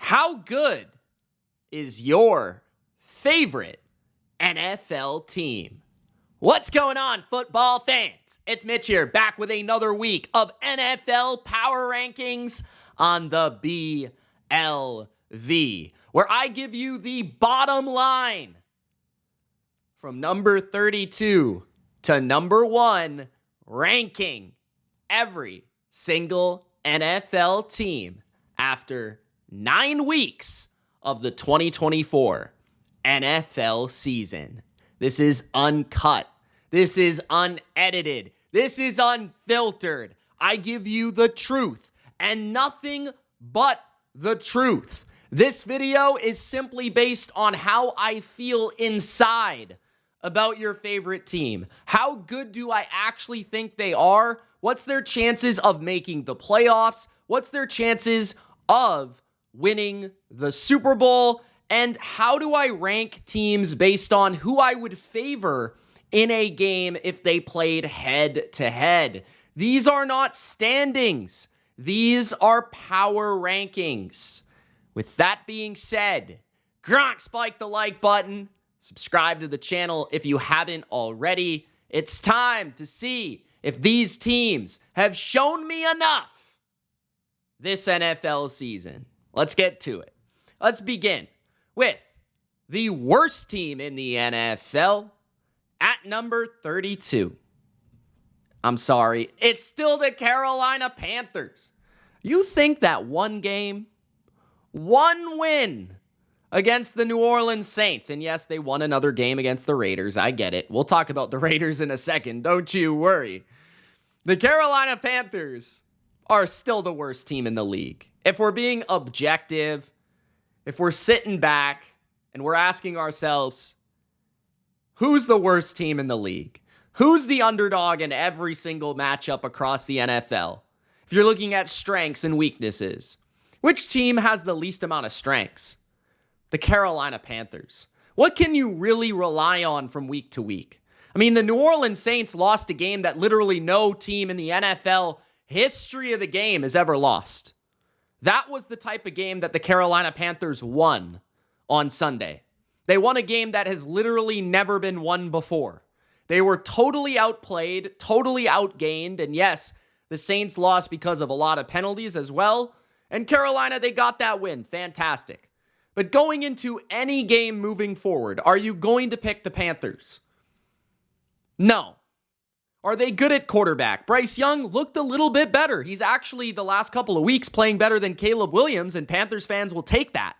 How good is your favorite NFL team? What's going on, football fans? It's Mitch here, back with another week of NFL Power Rankings on the BLV, where I give you the bottom line from number 32 to number 1, ranking every single NFL team after 9 weeks of the 2024 NFL season. This is uncut. This is unedited. This is unfiltered. I give you the truth and nothing but the truth. This video is simply based on how I feel inside about your favorite team. How good do I actually think they are? What's their chances of making the playoffs? What's their chances of winning the Super Bowl? And how do I rank teams based on who I would favor in a game if they played head-to-head? These are not standings. These are power rankings. With that being said, Gronk, spike the like button. Subscribe to the channel if you haven't already. It's time to see if these teams have shown me enough this NFL season. Let's get to it. Let's begin with the worst team in the NFL at number 32. I'm sorry, it's still the Carolina Panthers. You think that one game, one win against the New Orleans Saints, and yes, they won another game against the Raiders. I get it. We'll talk about the Raiders in a second. Don't you worry. The Carolina Panthers are still the worst team in the league. If we're being objective, if we're sitting back and we're asking ourselves, who's the worst team in the league? Who's the underdog in every single matchup across the NFL? If you're looking at strengths and weaknesses, which team has the least amount of strengths? The Carolina Panthers. What can you really rely on from week to week? I mean, the New Orleans Saints lost a game that literally no team in the NFL history of the game has ever lost. That was the type of game that the Carolina Panthers won on Sunday. They won a game that has literally never been won before. They were totally outplayed, totally outgained, and yes, the Saints lost because of a lot of penalties as well. And Carolina, they got that win. Fantastic. But going into any game moving forward, are you going to pick the Panthers? No. Are they good at quarterback? Bryce Young looked a little bit better. He's actually, the last couple of weeks, playing better than Caleb Williams, and Panthers fans will take that.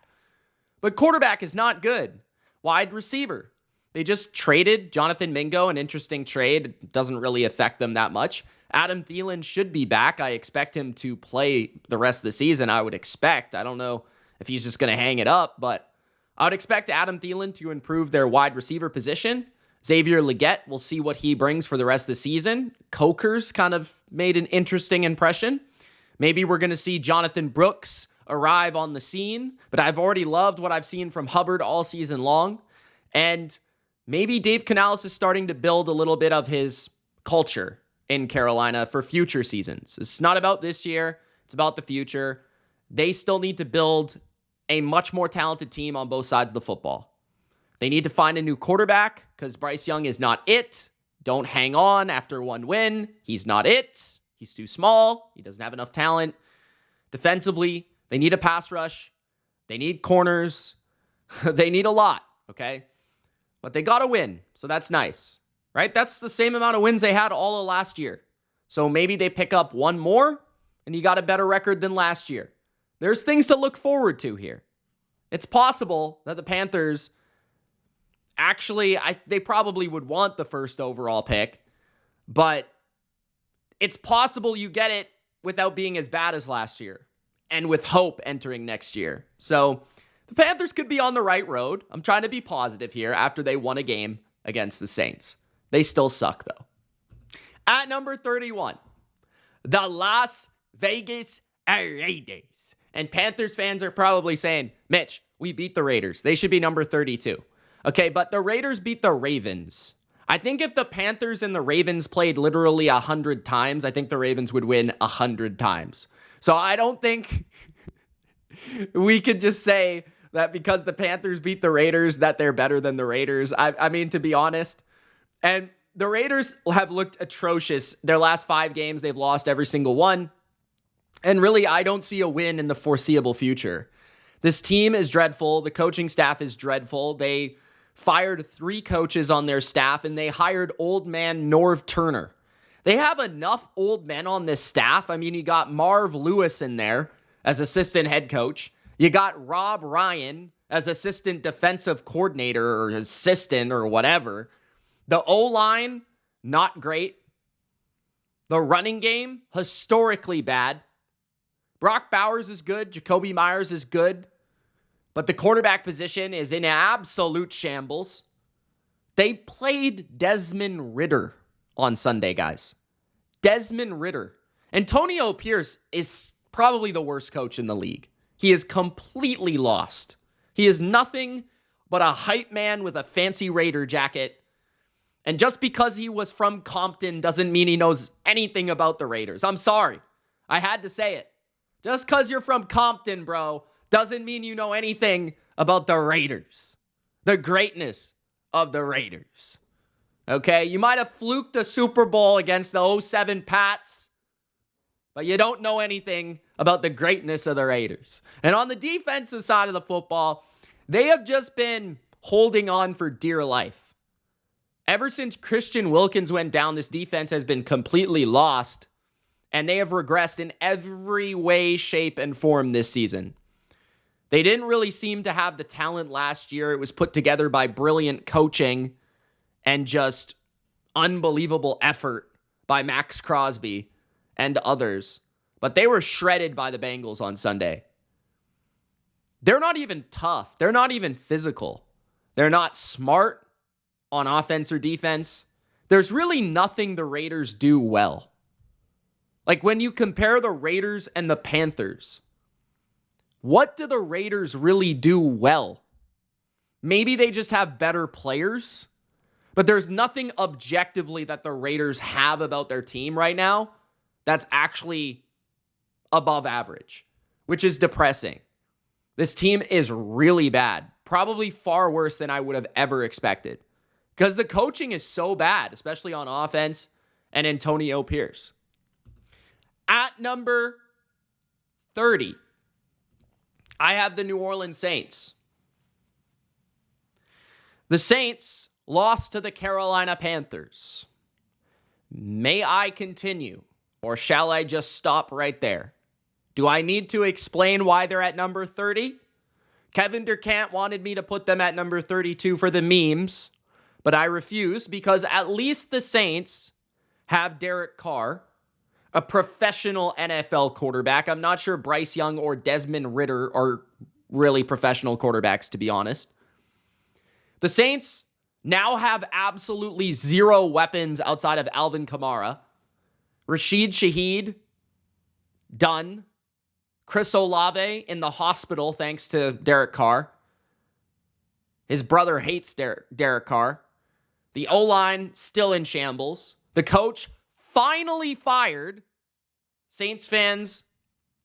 But quarterback is not good. Wide receiver. They just traded Jonathan Mingo, an interesting trade. It doesn't really affect them that much. Adam Thielen should be back. I expect him to play the rest of the season, I would expect. I don't know if he's just going to hang it up, but I would expect Adam Thielen to improve their wide receiver position. Xavier Legette, we'll see what he brings for the rest of the season. Coker's kind of made an interesting impression. Maybe we're going to see Jonathan Brooks arrive on the scene, but I've already loved what I've seen from Hubbard all season long. And maybe Dave Canales is starting to build a little bit of his culture in Carolina for future seasons. It's not about this year. It's about the future. They still need to build a much more talented team on both sides of the football. They need to find a new quarterback because Bryce Young is not it. Don't hang on after one win. He's not it. He's too small. He doesn't have enough talent. Defensively, they need a pass rush. They need corners. They need a lot, okay? But they got to win, so that's nice, right? That's the same amount of wins they had all of last year. So maybe they pick up one more, and you got a better record than last year. There's things to look forward to here. It's possible that the Panthers, actually, they probably would want the first overall pick, but it's possible you get it without being as bad as last year and with hope entering next year. So the Panthers could be on the right road. I'm trying to be positive here after they won a game against the Saints. They still suck, though. At number 31, the Las Vegas Raiders. And Panthers fans are probably saying, Mitch, we beat the Raiders. They should be number 32. Okay, but the Raiders beat the Ravens. I think if the Panthers and the Ravens played literally 100 times, I think the Ravens would win 100 times. So I don't think we could just say that because the Panthers beat the Raiders, that they're better than the Raiders. I mean, to be honest. And the Raiders have looked atrocious. Their last 5 games, they've lost every single one. And really, I don't see a win in the foreseeable future. This team is dreadful. The coaching staff is dreadful. They fired 3 coaches on their staff, and they hired old man Norv Turner. They have enough old men on this staff. I mean, you got Marv Lewis in there as assistant head coach. You got Rob Ryan as assistant defensive coordinator or assistant or whatever. The O-line, not great. The running game, historically bad. Brock Bowers is good. Jacoby Myers is good. But the quarterback position is in absolute shambles. They played Desmond Ridder on Sunday, guys. Desmond Ridder. Antonio Pierce is probably the worst coach in the league. He is completely lost. He is nothing but a hype man with a fancy Raider jacket. And just because he was from Compton doesn't mean he knows anything about the Raiders. I'm sorry. I had to say it. Just because you're from Compton, bro, doesn't mean you know anything about the Raiders. The greatness of the Raiders. Okay? You might have fluked the Super Bowl against the 07 Pats, but you don't know anything about the greatness of the Raiders. And on the defensive side of the football, they have just been holding on for dear life. Ever since Christian Wilkins went down, this defense has been completely lost. And they have regressed in every way, shape, and form this season. They didn't really seem to have the talent last year. It was put together by brilliant coaching and just unbelievable effort by Max Crosby and others. But they were shredded by the Bengals on Sunday. They're not even tough. They're not even physical. They're not smart on offense or defense. There's really nothing the Raiders do well. Like when you compare the Raiders and the Panthers, what do the Raiders really do well? Maybe they just have better players, but there's nothing objectively that the Raiders have about their team right now that's actually above average, which is depressing. This team is really bad, probably far worse than I would have ever expected because the coaching is so bad, especially on offense and Antonio Pierce. At number 30, I have the New Orleans Saints. The Saints lost to the Carolina Panthers. May I continue, or shall I just stop right there? Do I need to explain why they're at number 30? Kevin Durkant wanted me to put them at number 32 for the memes, but I refuse because at least the Saints have Derek Carr, a professional NFL quarterback. I'm not sure Bryce Young or Desmond Ridder are really professional quarterbacks, to be honest. The Saints now have absolutely zero weapons outside of Alvin Kamara. Rashid Shaheed, done. Chris Olave in the hospital thanks to Derek Carr. His brother hates Derek Carr. The O-line still in shambles. The coach finally fired. Saints fans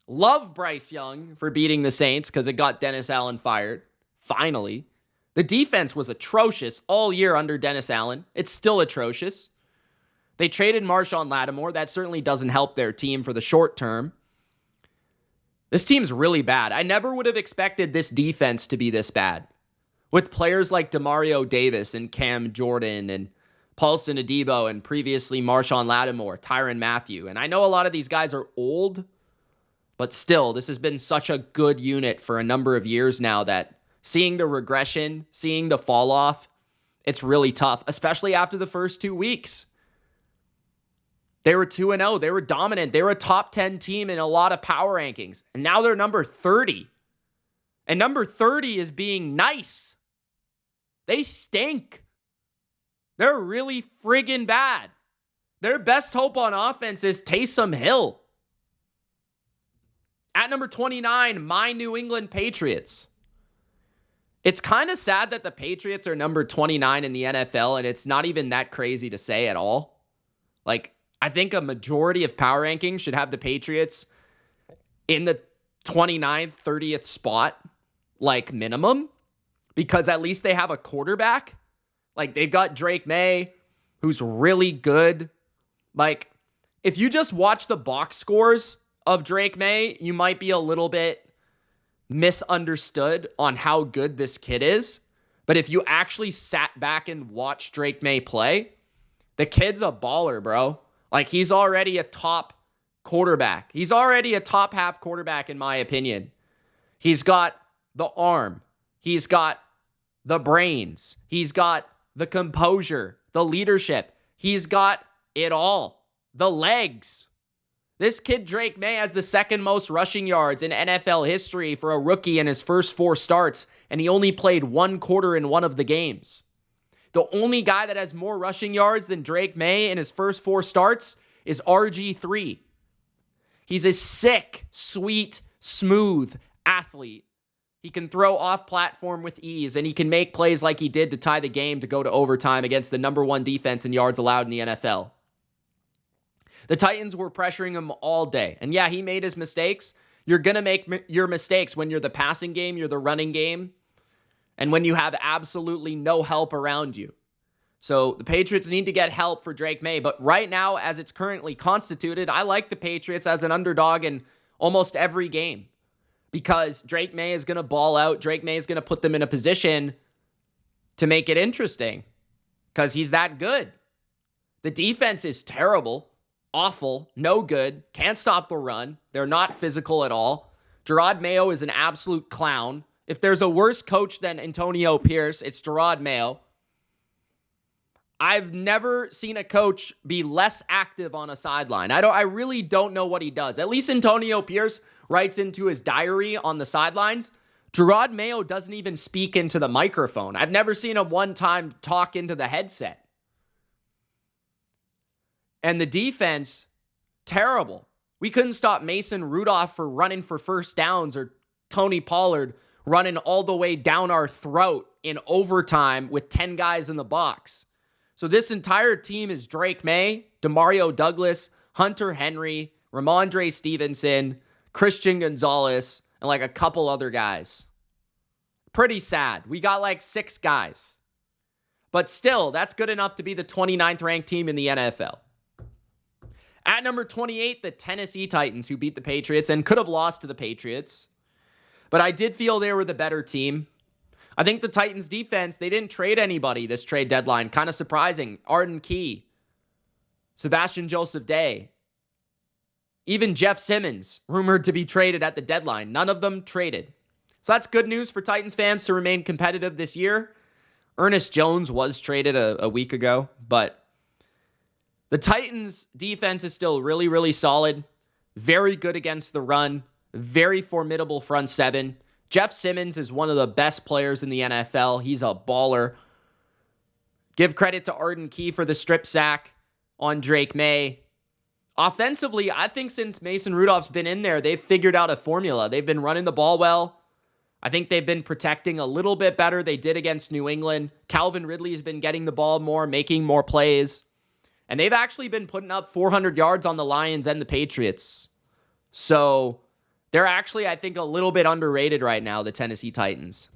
love Bryce Young for beating the Saints because it got Dennis Allen fired. Finally. The defense was atrocious all year under Dennis Allen. It's still atrocious. They traded Marshawn Lattimore. That certainly doesn't help their team for the short term. This team's really bad. I never would have expected this defense to be this bad. With players like Demario Davis and Cam Jordan and Paulson Adebo and previously Marshawn Lattimore, Tyrann Mathieu. And I know a lot of these guys are old, but still, this has been such a good unit for a number of years now that seeing the regression, seeing the fall off, it's really tough, especially after the first 2 weeks. They were 2-0. They were dominant. They were a top 10 team in a lot of power rankings. And now they're number 30. And number 30 is being nice. They stink. They're really friggin' bad. Their best hope on offense is Taysom Hill. At number 29, my New England Patriots. It's kind of sad that the Patriots are number 29 in the NFL, and it's not even that crazy to say at all. Like, I think a majority of power rankings should have the Patriots in the 29th, 30th spot, like minimum, because at least they have a quarterback. Like they've got Drake May, who's really good. Like if you just watch the box scores of Drake May, you might be a little bit misunderstood on how good this kid is. But if you actually sat back and watched Drake May play, the kid's a baller, bro. Like he's already a top quarterback. He's already a top half quarterback in my opinion. He's got the arm. He's got the brains. He's got the composure, the leadership. He's got it all. The legs. This kid, Drake May, has the second most rushing yards in NFL history for a rookie in his first 4 starts, and he only played 1 quarter in one of the games. The only guy that has more rushing yards than Drake May in his first 4 starts is RG3. He's a sick, sweet, smooth athlete. He can throw off platform with ease, and he can make plays like he did to tie the game to go to overtime against the number 1 defense in yards allowed in the NFL. The Titans were pressuring him all day. And yeah, he made his mistakes. You're going to make your mistakes when you're the passing game, you're the running game, and when you have absolutely no help around you. So the Patriots need to get help for Drake May. But right now, as it's currently constituted, I like the Patriots as an underdog in almost every game. Because Drake May is going to ball out. Drake May is going to put them in a position to make it interesting. Because he's that good. The defense is terrible. Awful, no good, can't stop the run. They're not physical at all. Gerard Mayo is an absolute clown. If there's a worse coach than Antonio Pierce, it's Gerard Mayo. I've never seen a coach be less active on a sideline. I really don't know what he does. At least Antonio Pierce writes into his diary on the sidelines. Gerard Mayo doesn't even speak into the microphone. I've never seen him one time talk into the headset. And the defense, terrible. We couldn't stop Mason Rudolph for running for first downs or Tony Pollard running all the way down our throat in overtime with 10 guys in the box. So this entire team is Drake May, Demario Douglas, Hunter Henry, Ramondre Stevenson, Christian Gonzalez, and like a couple other guys. Pretty sad. We got like 6 guys. But still, that's good enough to be the 29th ranked team in the NFL. At number 28, the Tennessee Titans, who beat the Patriots and could have lost to the Patriots. But I did feel they were the better team. I think the Titans defense, they didn't trade anybody this trade deadline. Kind of surprising. Arden Key, Sebastian Joseph Day, even Jeff Simmons, rumored to be traded at the deadline. None of them traded. So that's good news for Titans fans to remain competitive this year. Ernest Jones was traded a week ago, but the Titans' defense is still really, really solid. Very good against the run. Very formidable front seven. Jeff Simmons is one of the best players in the NFL. He's a baller. Give credit to Arden Key for the strip sack on Drake May. Offensively, I think since Mason Rudolph's been in there, they've figured out a formula. They've been running the ball well. I think they've been protecting a little bit better. They did against New England. Calvin Ridley has been getting the ball more, making more plays. And they've actually been putting up 400 yards on the Lions and the Patriots. So they're actually, I think, a little bit underrated right now, the Tennessee Titans.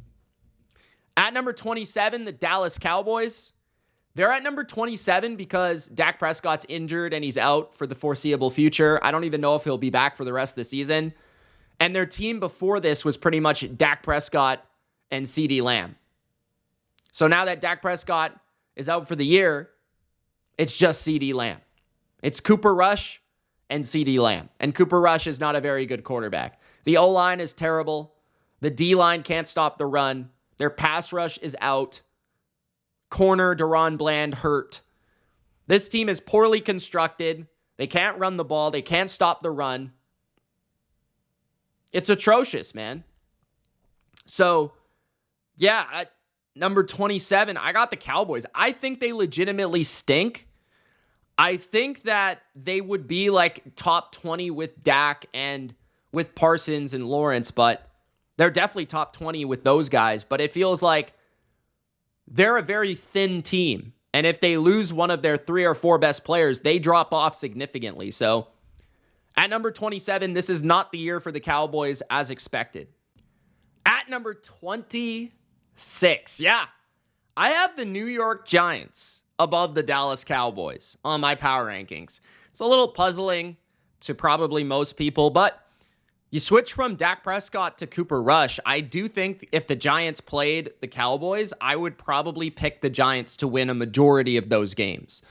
At number 27, the Dallas Cowboys. They're at number 27 because Dak Prescott's injured and he's out for the foreseeable future. I don't even know if he'll be back for the rest of the season. And their team before this was pretty much Dak Prescott and CeeDee Lamb. So now that Dak Prescott is out for the year, it's just CeeDee Lamb. It's Cooper Rush and CeeDee Lamb. And Cooper Rush is not a very good quarterback. The O-line is terrible. The D-line can't stop the run. Their pass rush is out. Corner Deron Bland hurt. This team is poorly constructed. They can't run the ball. They can't stop the run. It's atrocious, man. So, yeah, at number 27, I got the Cowboys. I think they legitimately stink. I think that they would be like top 20 with Dak and with Parsons and Lawrence, but they're definitely top 20 with those guys. But it feels like they're a very thin team. And if they lose one of their 3 or 4 best players, they drop off significantly. So At number 27, this is not the year for the Cowboys as expected. At number 26, yeah, I have the New York Giants above the Dallas Cowboys on my power rankings. It's a little puzzling to probably most people, but you switch from Dak Prescott to Cooper Rush. I do think if the Giants played the Cowboys, I would probably pick the Giants to win a majority of those games.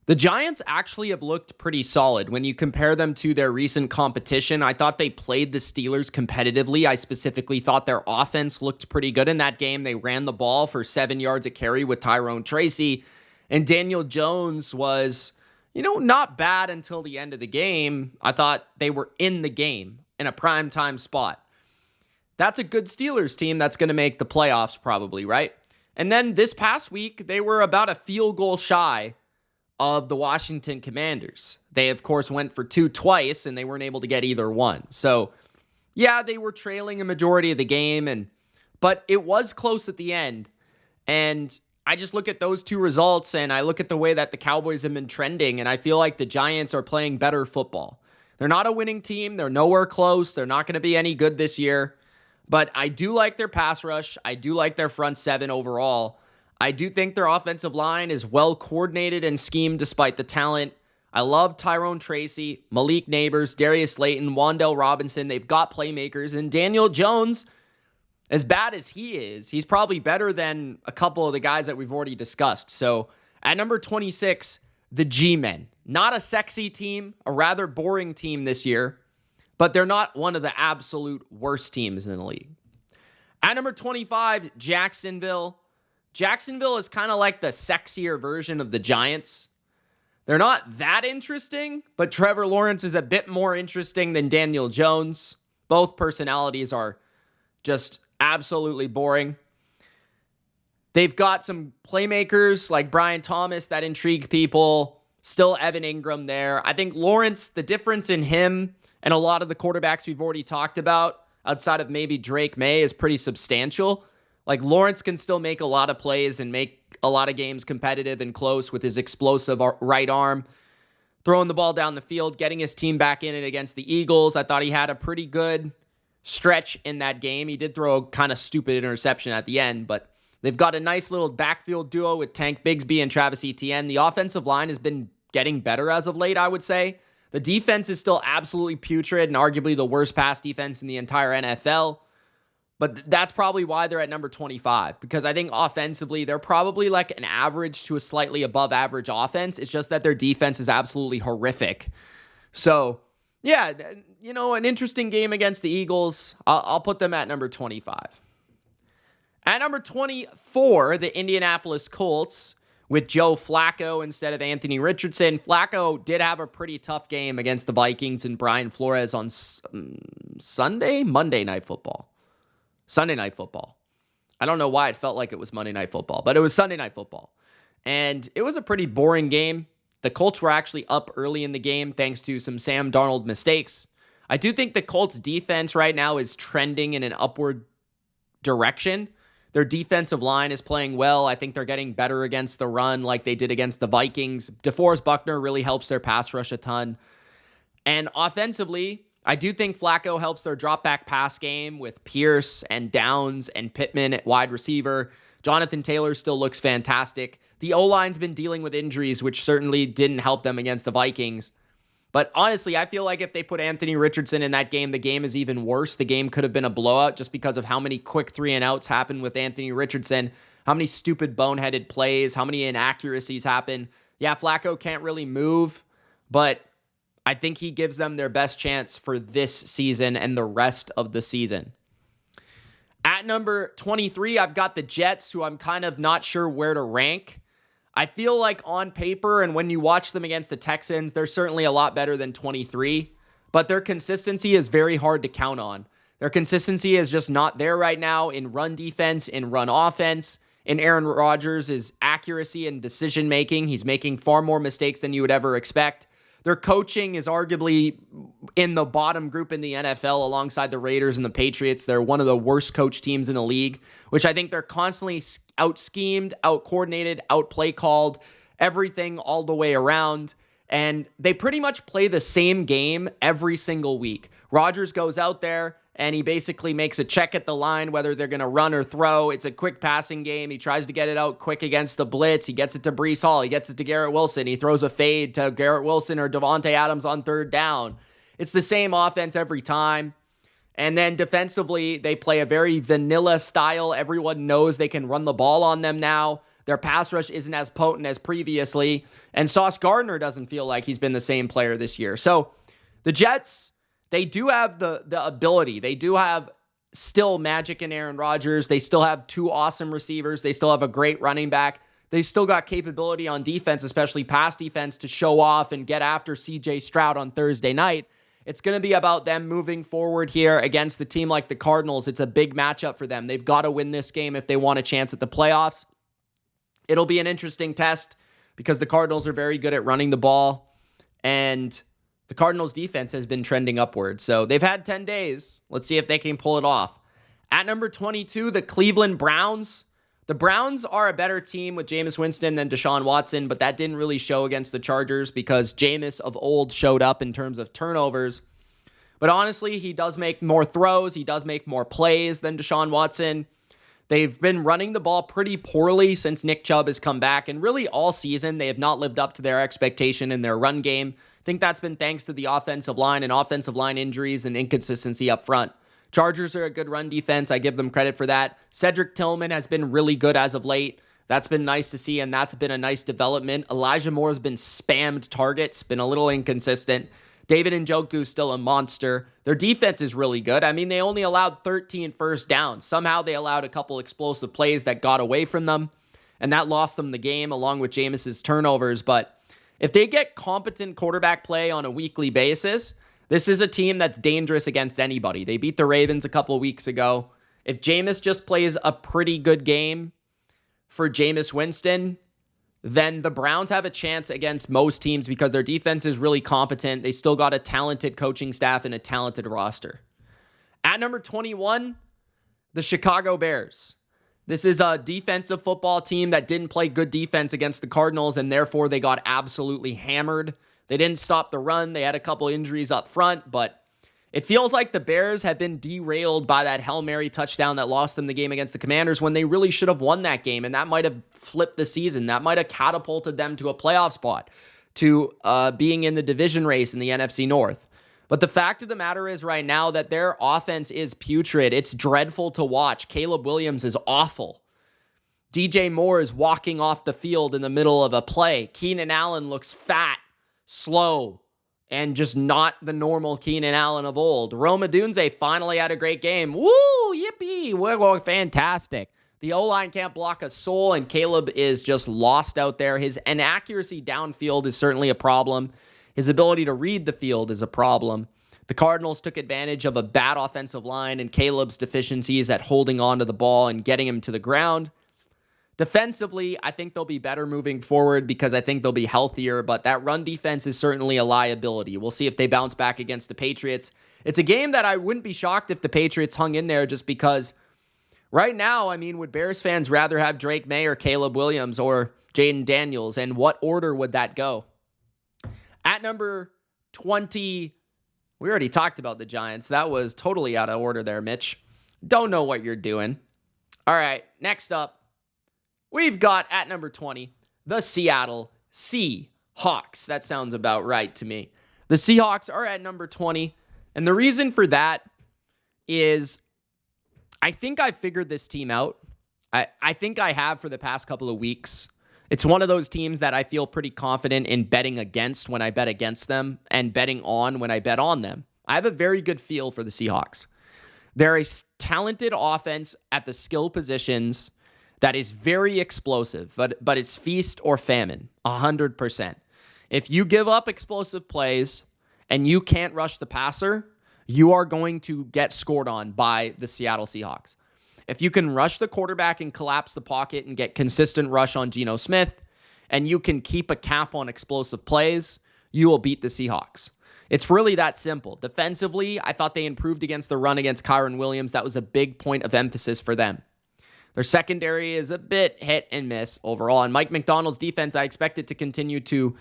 The Giants actually have looked pretty solid when you compare them to their recent competition. I thought they played the Steelers competitively. I specifically thought their offense looked pretty good in that game. They ran the ball for 7 yards a carry with Tyrone Tracy, and Daniel Jones was, not bad until the end of the game. I thought they were in the game in a primetime spot. That's a good Steelers team that's going to make the playoffs probably, right? And then this past week, they were about a field goal shy of the Washington Commanders. They, of course, went for 2 twice, and they weren't able to get either one. So, yeah, they were trailing a majority of the game, but it was close at the end. And I just look at those 2 results, and I look at the way that the Cowboys have been trending, and I feel like the Giants are playing better football. They're not a winning team. They're nowhere close. They're not going to be any good this year. But I do like their pass rush. I do like their front 7 overall. I do think their offensive line is well coordinated and schemed despite the talent. I love Tyrone Tracy, Malik Neighbors, Darius Slayton, Wan'Dale Robinson. They've got playmakers. And Daniel Jones, as bad as he is, he's probably better than a couple of the guys that we've already discussed. So at number 26, the G-Men. Not a sexy team, a rather boring team this year, but they're not one of the absolute worst teams in the league. At number 25, Jacksonville. Jacksonville is kind of like the sexier version of the Giants. They're not that interesting, but Trevor Lawrence is a bit more interesting than Daniel Jones. Both personalities are just absolutely boring. They've got some playmakers like Brian Thomas that intrigue people. Still Evan Ingram there. I think Lawrence, the difference in him and a lot of the quarterbacks we've already talked about, outside of maybe Drake May, is pretty substantial. Like, Lawrence can still make a lot of plays and make a lot of games competitive and close with his explosive right arm, throwing the ball down the field, getting his team back in it against the Eagles. I thought he had a pretty good stretch in that game. He did throw a kind of stupid interception at the end, but they've got a nice little backfield duo with Tank Bigsby and Travis Etienne. The offensive line has been getting better as of late, I would say. The defense is still absolutely putrid and arguably the worst pass defense in the entire NFL. But that's probably why they're at number 25, because I think offensively, they're probably like an average to a slightly above average offense. It's just that their defense is absolutely horrific. So, yeah, an interesting game against the Eagles. I'll put them at number 25. At number 24, the Indianapolis Colts with Joe Flacco instead of Anthony Richardson. Flacco did have a pretty tough game against the Vikings and Brian Flores on Monday Night Football. Sunday Night Football. I don't know why it felt like it was Monday Night Football, but it was Sunday Night Football. And it was a pretty boring game. The Colts were actually up early in the game thanks to some Sam Darnold mistakes. I do think the Colts defense right now is trending in an upward direction. Their defensive line is playing well. I think they're getting better against the run like they did against the Vikings. DeForest Buckner really helps their pass rush a ton. And offensively, I do think Flacco helps their drop back pass game with Pierce and Downs and Pittman at wide receiver. Jonathan Taylor still looks fantastic. The O-line's been dealing with injuries, which certainly didn't help them against the Vikings. But honestly, I feel like if they put Anthony Richardson in that game, the game is even worse. The game could have been a blowout just because of how many quick 3-and-outs happen with Anthony Richardson, how many stupid boneheaded plays, how many inaccuracies happen. Yeah, Flacco can't really move, but I think he gives them their best chance for this season and the rest of the season. At number 23, I've got the Jets, who I'm kind of not sure where to rank. I feel like on paper and when you watch them against the Texans, they're certainly a lot better than 23, but their consistency is very hard to count on. Their consistency is just not there right now in run defense, in run offense, in Aaron Rodgers' accuracy and decision-making. He's making far more mistakes than you would ever expect. Their coaching is arguably in the bottom group in the NFL alongside the Raiders and the Patriots. They're one of the worst coach teams in the league, which I think they're constantly out-schemed, out-coordinated, out-play called, everything all the way around. And they pretty much play the same game every single week. Rodgers goes out there and he basically makes a check at the line, whether they're going to run or throw. It's a quick passing game. He tries to get it out quick against the blitz. He gets it to Breece Hall. He gets it to Garrett Wilson. He throws a fade to Garrett Wilson or Devontae Adams on third down. It's the same offense every time. And then defensively, they play a very vanilla style. Everyone knows they can run the ball on them now. Their pass rush isn't as potent as previously. And Sauce Gardner doesn't feel like he's been the same player this year. So the Jets, they do have the ability. They do have still magic in Aaron Rodgers. They still have two awesome receivers. They still have a great running back. They still got capability on defense, especially pass defense, to show off and get after CJ Stroud on Thursday night. It's going to be about them moving forward here against the team like the Cardinals. It's a big matchup for them. They've got to win this game if they want a chance at the playoffs. It'll be an interesting test because the Cardinals are very good at running the ball, and the Cardinals defense has been trending upward. So they've had 10 days. Let's see if they can pull it off. At number 22, the Cleveland Browns. The Browns are a better team with Jameis Winston than Deshaun Watson, but that didn't really show against the Chargers because Jameis of old showed up in terms of turnovers. But honestly, he does make more throws. He does make more plays than Deshaun Watson. They've been running the ball pretty poorly since Nick Chubb has come back, and really all season they have not lived up to their expectation in their run game. I think that's been thanks to the offensive line and offensive line injuries and inconsistency up front. Chargers are a good run defense. I give them credit for that. Cedric Tillman has been really good as of late. That's been nice to see, and that's been a nice development. Elijah Moore has been spammed targets, been a little inconsistent. David Njoku is still a monster. Their defense is really good. I mean, they only allowed 13 first downs. Somehow they allowed a couple explosive plays that got away from them, and that lost them the game along with Jameis's turnovers. But if they get competent quarterback play on a weekly basis, this is a team that's dangerous against anybody. They beat the Ravens a couple weeks ago. If Jameis just plays a pretty good game for Jameis Winston, then the Browns have a chance against most teams because their defense is really competent. They still got a talented coaching staff and a talented roster. At number 21, the Chicago Bears. This is a defensive football team that didn't play good defense against the Cardinals, and therefore they got absolutely hammered. They didn't stop the run. They had a couple injuries up front, but it feels like the Bears have been derailed by that Hail Mary touchdown that lost them the game against the Commanders when they really should have won that game, and that might have flipped the season. That might have catapulted them to a playoff spot, to being in the division race in the NFC North. But the fact of the matter is right now that their offense is putrid. It's dreadful to watch. Caleb Williams is awful. DJ Moore is walking off the field in the middle of a play. Keenan Allen looks fat, slow, and just not the normal Keenan Allen of old. Rome Odunze finally had a great game. Woo, yippee, we're going fantastic. The O-line can't block a soul, and Caleb is just lost out there. His inaccuracy downfield is certainly a problem. His ability to read the field is a problem. The Cardinals took advantage of a bad offensive line and Caleb's deficiencies at holding on to the ball and getting him to the ground. Defensively, I think they'll be better moving forward because I think they'll be healthier, but that run defense is certainly a liability. We'll see if they bounce back against the Patriots. It's a game that I wouldn't be shocked if the Patriots hung in there just because right now, I mean, would Bears fans rather have Drake May or Caleb Williams or Jaden Daniels, and what order would that go? At number 20, we already talked about the Giants. That was totally out of order there, Mitch. Don't know what you're doing. All right, next up, we've got at number 20, the Seattle Seahawks. That sounds about right to me. The Seahawks are at number 20, and the reason for that is I think I figured this team out. I think I have for the past couple of weeks. It's one of those teams that I feel pretty confident in betting against when I bet against them and betting on when I bet on them. I have a very good feel for the Seahawks. They're a talented offense at the skill positions that is very explosive, but it's feast or famine, 100%. If you give up explosive plays and you can't rush the passer, you are going to get scored on by the Seattle Seahawks. If you can rush the quarterback and collapse the pocket and get consistent rush on Geno Smith, and you can keep a cap on explosive plays, you will beat the Seahawks. It's really that simple. Defensively, I thought they improved against the run against Kyron Williams. That was a big point of emphasis for them. Their secondary is a bit hit and miss overall. And Mike McDonald's defense, I expect it to continue to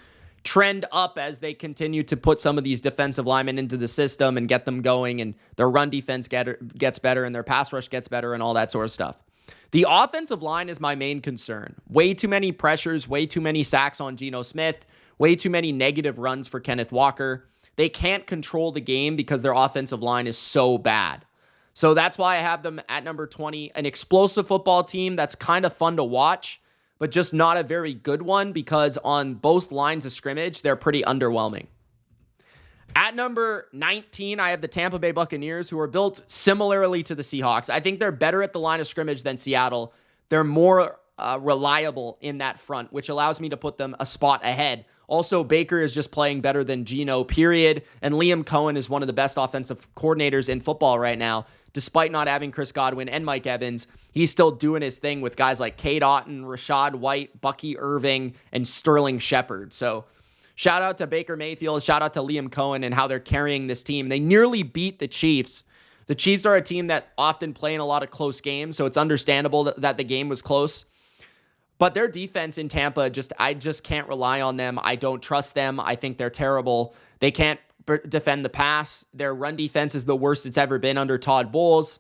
trend up as they continue to put some of these defensive linemen into the system and get them going, and their run defense gets better and their pass rush gets better and all that sort of stuff. The offensive line is my main concern. Way too many pressures, way too many sacks on Geno Smith, way too many negative runs for Kenneth Walker. They can't control the game because their offensive line is so bad. So that's why I have them at number 20, an explosive football team that's kind of fun to watch, but just not a very good one because on both lines of scrimmage, they're pretty underwhelming. At number 19, I have the Tampa Bay Buccaneers, who are built similarly to the Seahawks. I think they're better at the line of scrimmage than Seattle. They're more reliable in that front, which allows me to put them a spot ahead. Also, Baker is just playing better than Geno, period. And Liam Cohen is one of the best offensive coordinators in football right now. Despite not having Chris Godwin and Mike Evans, he's still doing his thing with guys like Cade Otton, Rashad White, Bucky Irving, and Sterling Shepard. So shout out to Baker Mayfield, shout out to Liam Cohen and how they're carrying this team. They nearly beat the Chiefs. The Chiefs are a team that often play in a lot of close games, so it's understandable that the game was close. But their defense in Tampa, I just can't rely on them. I don't trust them. I think they're terrible. They can't defend the pass. Their run defense is the worst it's ever been under Todd Bowles.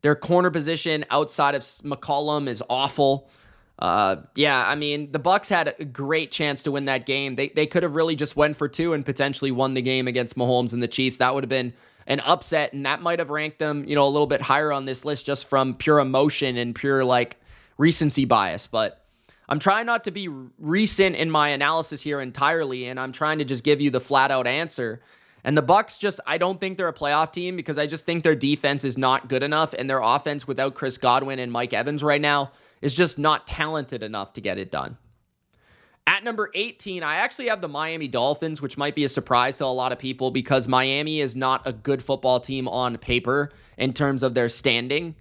Their corner position outside of McCollum is awful. The Bucs had a great chance to win that game. They could have really just went for two and potentially won the game against Mahomes and the Chiefs. That would have been an upset, and that might have ranked them, a little bit higher on this list just from pure emotion and pure recency bias. But I'm trying not to be recent in my analysis here entirely, and I'm trying to just give you the flat out answer. And the Bucs I don't think they're a playoff team because I just think their defense is not good enough, and their offense without Chris Godwin and Mike Evans right now is just not talented enough to get it done. At number 18, I actually have the Miami Dolphins, which might be a surprise to a lot of people because Miami is not a good football team on paper in terms of their standing.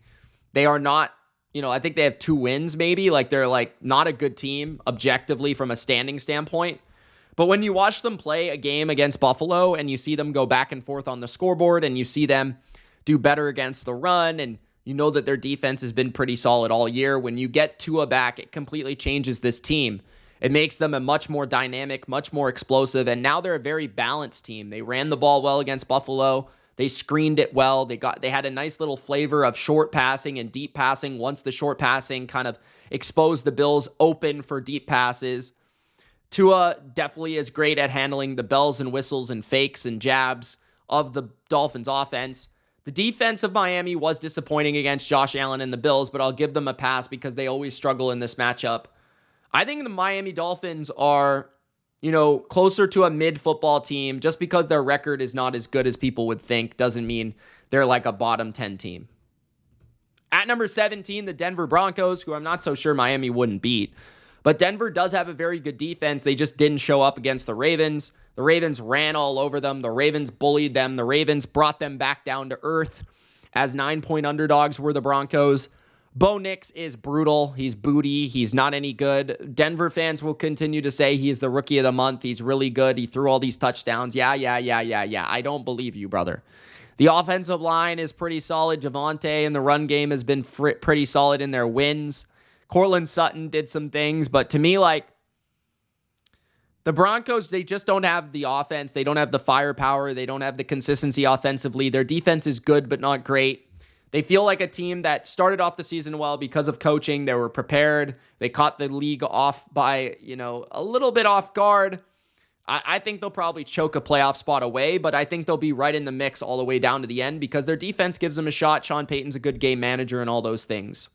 They are not, I think they have 2 wins maybe. They're not a good team objectively from a standing standpoint. But when you watch them play a game against Buffalo and you see them go back and forth on the scoreboard and you see them do better against the run and you know that their defense has been pretty solid all year, when you get Tua back, it completely changes this team. It makes them a much more dynamic, much more explosive, and now they're a very balanced team. They ran the ball well against Buffalo. They screened it well. They had a nice little flavor of short passing and deep passing once the short passing kind of exposed the Bills open for deep passes. Tua definitely is great at handling the bells and whistles and fakes and jabs of the Dolphins offense. The defense of Miami was disappointing against Josh Allen and the Bills, but I'll give them a pass because they always struggle in this matchup. I think the Miami Dolphins are, closer to a mid-football team. Just because their record is not as good as people would think doesn't mean they're like a bottom 10 team. At number 17, the Denver Broncos, who I'm not so sure Miami wouldn't beat. But Denver does have a very good defense. They just didn't show up against the Ravens. The Ravens ran all over them. The Ravens bullied them. The Ravens brought them back down to earth as 9-point underdogs were the Broncos. Bo Nix is brutal. He's booty. He's not any good. Denver fans will continue to say he's the rookie of the month. He's really good. He threw all these touchdowns. Yeah. I don't believe you, brother. The offensive line is pretty solid. Javonte and the run game has been pretty solid in their wins. Cortland Sutton did some things, but to me, the Broncos, they just don't have the offense. They don't have the firepower. They don't have the consistency offensively. Their defense is good, but not great. They feel like a team that started off the season well because of coaching. They were prepared. They caught the league off by, a little bit off guard. I think they'll probably choke a playoff spot away, but I think they'll be right in the mix all the way down to the end because their defense gives them a shot. Sean Payton's a good game manager and all those things.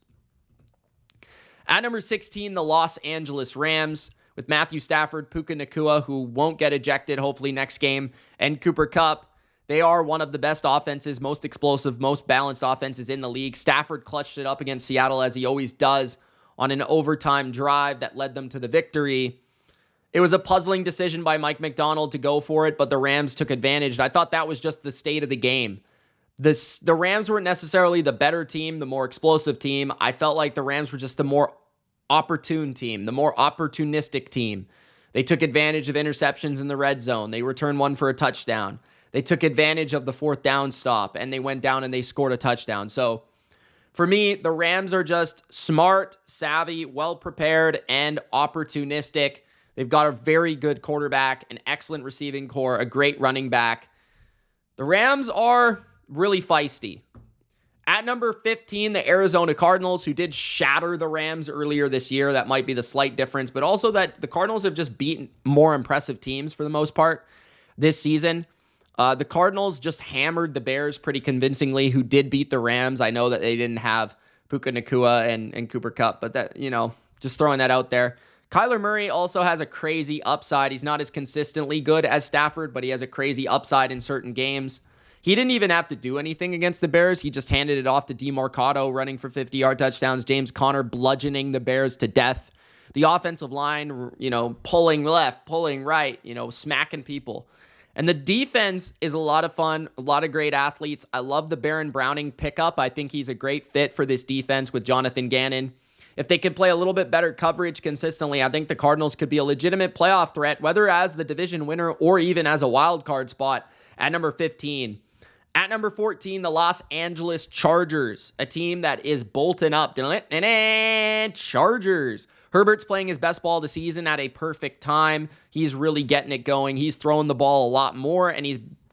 At number 16, the Los Angeles Rams with Matthew Stafford, Puka Nacua, who won't get ejected hopefully next game, and Cooper Kupp. They are one of the best offenses, most explosive, most balanced offenses in the league. Stafford clutched it up against Seattle as he always does on an overtime drive that led them to the victory. It was a puzzling decision by Mike McDonald to go for it, but the Rams took advantage. And I thought that was just the state of the game. The Rams weren't necessarily the better team, the more explosive team. I felt like the Rams were just the more opportune team, the more opportunistic team. They took advantage of interceptions in the red zone. They returned one for a touchdown. They took advantage of the 4th down stop, and they went down and they scored a touchdown. So for me, the Rams are just smart, savvy, well-prepared, and opportunistic. They've got a very good quarterback, an excellent receiving core, a great running back. The Rams are really feisty. At number 15, the Arizona Cardinals, who did shatter the Rams earlier this year. That might be the slight difference, but also that the Cardinals have just beaten more impressive teams for the most part this season. The Cardinals just hammered the Bears pretty convincingly, who did beat the Rams. I know that they didn't have Puka Nacua and Cooper Kupp, but that, just throwing that out there. Kyler Murray also has a crazy upside. He's not as consistently good as Stafford, but he has a crazy upside in certain games. He didn't even have to do anything against the Bears. He just handed it off to DeMarcado running for 50-yard touchdowns. James Conner bludgeoning the Bears to death. The offensive line, pulling left, pulling right, smacking people. And the defense is a lot of fun, a lot of great athletes. I love the Baron Browning pickup. I think he's a great fit for this defense with Jonathan Gannon. If they could play a little bit better coverage consistently, I think the Cardinals could be a legitimate playoff threat, whether as the division winner or even as a wild card spot at number 15. At number 14, the Los Angeles Chargers, a team that is bolting up. Chargers. Herbert's playing his best ball of the season at a perfect time. He's really getting it going. He's throwing the ball a lot more, and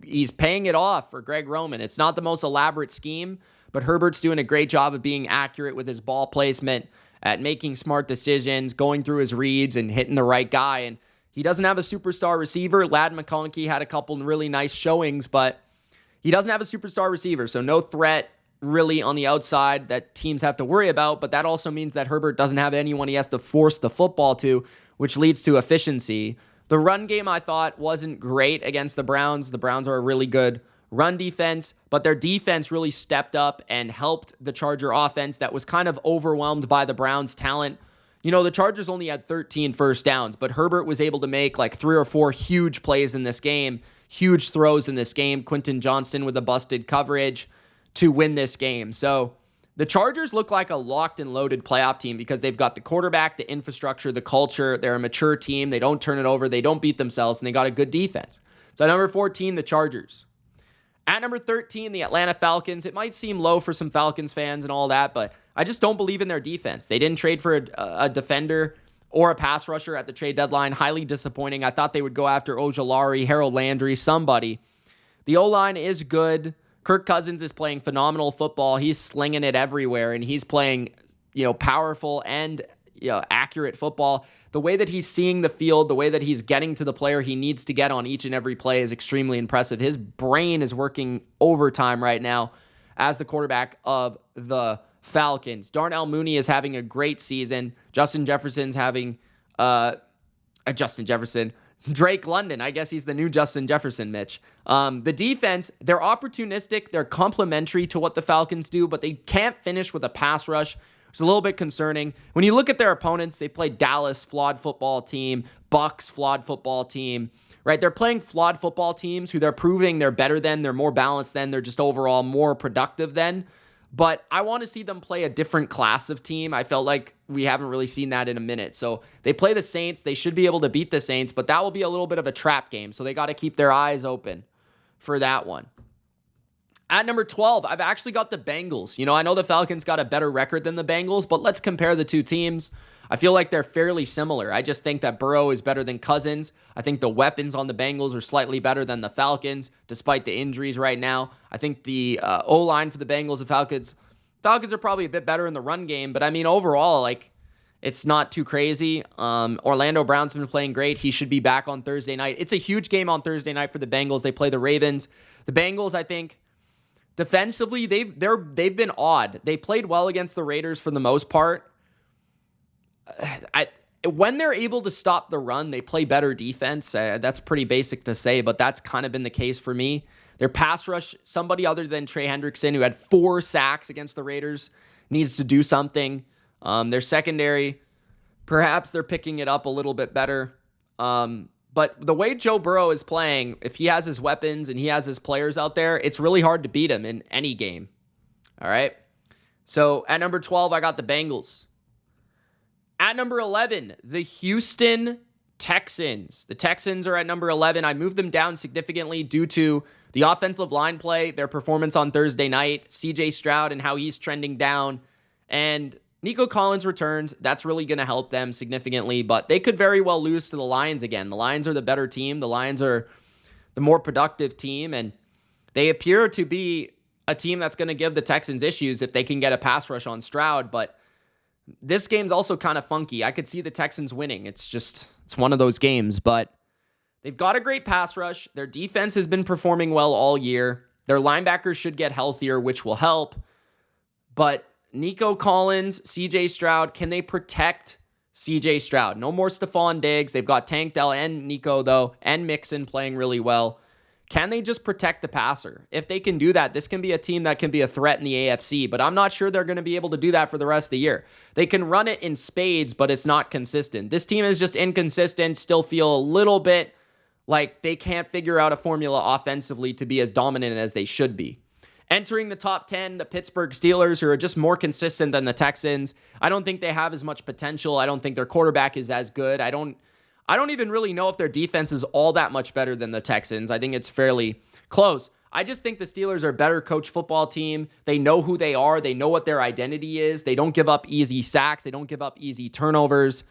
he's paying it off for Greg Roman. It's not the most elaborate scheme, but Herbert's doing a great job of being accurate with his ball placement, at making smart decisions, going through his reads, and hitting the right guy. And he doesn't have a superstar receiver. Ladd McConkey had a couple really nice showings, but he doesn't have a superstar receiver, so no threat really on the outside that teams have to worry about, but that also means that Herbert doesn't have anyone he has to force the football to, which leads to efficiency. The run game, I thought, wasn't great against the Browns. The Browns are a really good run defense, but their defense really stepped up and helped the Charger offense that was kind of overwhelmed by the Browns' talent. The Chargers only had 13 first downs, but Herbert was able to make like 3 or 4 huge plays in this game, huge throws in this game. Quentin Johnston with a busted coverage to win this game. So the Chargers look like a locked and loaded playoff team because they've got the quarterback, the infrastructure, the culture. They're a mature team. They don't turn it over. They don't beat themselves, and they got a good defense. So at number 14, the Chargers. At number 13, the Atlanta Falcons. It might seem low for some Falcons fans and all that, but I just don't believe in their defense. They didn't trade for a defender or a pass rusher at the trade deadline. Highly disappointing. I thought they would go after Ojulari, Harold Landry, somebody. The O-line is good. Kirk Cousins is playing phenomenal football. He's slinging it everywhere, and he's playing, powerful and accurate football. The way that he's seeing the field, the way that he's getting to the player he needs to get on each and every play is extremely impressive. His brain is working overtime right now as the quarterback of the Falcons. Darnell Mooney is having a great season. Justin Jefferson's having Drake London. I guess he's the new Justin Jefferson, Mitch. The defense, they're opportunistic. They're complementary to what the Falcons do, but they can't finish with a pass rush. It's a little bit concerning. When you look at their opponents, they play Dallas, flawed football team, Bucks, flawed football team, right? They're playing flawed football teams who they're proving they're better than, they're more balanced than, they're just overall more productive than. But I want to see them play a different class of team. I felt like we haven't really seen that in a minute. So they play the Saints. They should be able to beat the Saints, but that will be a little bit of a trap game. So they got to keep their eyes open for that one. At number 12, I've actually got the Bengals. I know the Falcons got a better record than the Bengals, but let's compare the two teams. I feel like they're fairly similar. I just think that Burrow is better than Cousins. I think the weapons on the Bengals are slightly better than the Falcons, despite the injuries right now. I think the O-line for the Bengals and Falcons are probably a bit better in the run game, but overall, it's not too crazy. Orlando Brown's been playing great. He should be back on Thursday night. It's a huge game on Thursday night for the Bengals. They play the Ravens. The Bengals, I think, defensively, they've been odd. They played well against the Raiders for the most part. When they're able to stop the run, they play better defense. That's pretty basic to say, but that's kind of been the case for me. Their pass rush, somebody other than Trey Hendrickson, who had 4 sacks against the Raiders, needs to do something. Their secondary, perhaps they're picking it up a little bit better. But the way Joe Burrow is playing, if he has his weapons and he has his players out there, it's really hard to beat him in any game. All right? So at number 12, I got the Bengals. At number 11, the Houston Texans. The Texans are at number 11. I moved them down significantly due to the offensive line play, their performance on Thursday night, CJ Stroud and how he's trending down, and Nico Collins returns. That's really going to help them significantly, but they could very well lose to the Lions again. The Lions are the better team. The Lions are the more productive team, and they appear to be a team that's going to give the Texans issues if they can get a pass rush on Stroud, but this game's also kind of funky. I could see the Texans winning. It's one of those games, but they've got a great pass rush. Their defense has been performing well all year. Their linebackers should get healthier, which will help, but Nico Collins, CJ Stroud, can they protect CJ Stroud? No more Stephon Diggs. They've got Tank Dell and Nico, though, and Mixon playing really well. Can they just protect the passer? If they can do that, this can be a team that can be a threat in the AFC, but I'm not sure they're going to be able to do that for the rest of the year. They can run it in spades, but it's not consistent. This team is just inconsistent, still feel a little bit like they can't figure out a formula offensively to be as dominant as they should be. Entering the top 10, the Pittsburgh Steelers, who are just more consistent than the Texans. I don't think they have as much potential. I don't think their quarterback is as good. I don't even really know if their defense is all that much better than the Texans. I think it's fairly close. I just think the Steelers are a better coached football team. They know who they are. They know what their identity is. They don't give up easy sacks. They don't give up easy turnovers.